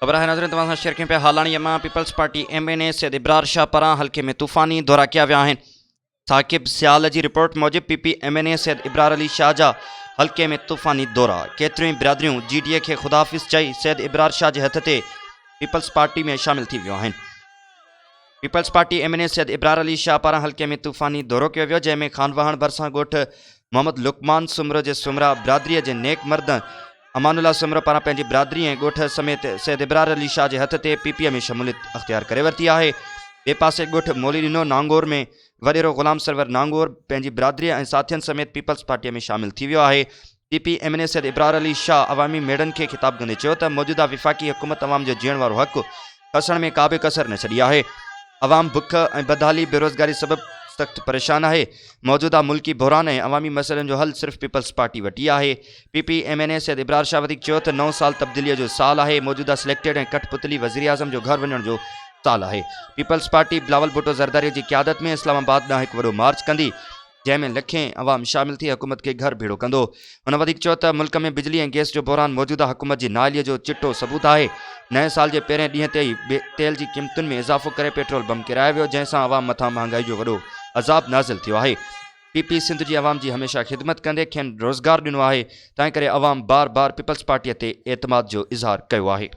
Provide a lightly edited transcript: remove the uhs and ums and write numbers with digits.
खबर है नाज़रीन तमाम शेयर करें पे हालानी यमा Peoples Party MNA Syed Ibrar Shah पारां हल्के में तूफ़ानी दौरा किया विया आहिनि। साकिब सियाल जी रिपोर्ट मूजिब PP MNA सैयद इब्रार अली शाह जा हल्के में तूफ़ानी दौरा। केतरियूं बिरादरियूं GDA के खुदाफिज़ चई सैयद इब्रार शाह के हथ ते पीपल्स पार्टी में शामिल थी वियो आहिनि। Peoples Party MNA Syed Ibrar Ali Shah पारां हल्के में तूफ़ानी दौरो किया वियो, जंहिंमें खानवाहन भरसां ॻोठ मोहम्मद लुकमान सुमरो जे सुमरा बिरादरीअ जे नेक मर्द अमानुल्ला सुमरो पारां पंहिंजी बिरादरी ऐं ॻोठ समेत सैयद इब्रार अली शाह के हथ ते PP में शमूलियत अख्तियार करे वरिती आहे। ॿिए पासे ॻोठ मोलीनो नांगोर में वडेरो ग़ुलाम सरवर नांगोर पंहिंजी बिरादरी ऐं साथियुनि समेत पीपल्स पार्टीअ में शामिल थी वियो आहे। PP MNA सैयद इब्रार अली शाह अवामी मेड़नि खे ख़िताब कंदे चयो त मौजूदा विफ़ाक़ी हुकूमत अवाम जो जीअण वारो हक़ खसण में का बि कसर न छॾी आहे। अवाम बुख ऐं बदहाली बेरोज़गारी सबबि सख्त परेशान है। मौजूदा मुल्की बहरान ऐं अवामी मसइलनि जो हल सिर्फ़ पीपल्स पार्टी वटी आहे। PP MNA सैयद इब्रार शाह वधीक चयो त 9 साल तब्दीलीअ जो साल है। मौजूदा सिलेक्टेड ऐं कठपुतली वज़ीर आज़म जो घर वञण जो साल है। पीपल्स पार्टी बिलावल भुट्टो ज़रदारी की क़यादत में इस्लामाबाद ॾांहुं हिकु वॾो मार्च कंदी, जंहिंमें लखें अवाम शामिल थी हुकूमत के घर भेड़ो कंदो। हुन वधीक चयो त मुल्क में बिजली ऐं गैस जो बहरान मौजूदा हुकूमत जी नाअहलीअ जो चिट्टो सबूत है। नए साल के पहिरें ॾींहं ते ई तेल की क़ीमतुनि में इज़ाफ़ो करे पेट्रोल बम किरायो वियो, जंहिंसां अवाम मथां महांगाई जो वॾो अज़ाब नाज़िल थियो आहे। PP सिंध जी अवाम जी हमेशा ख़िदमत कंदे खेनि रोज़गार ॾिनो आहे, तंहिं करे अवाम बार बार पीपल्स पार्टीअ ते एतमाद जो इज़हार कयो आहे।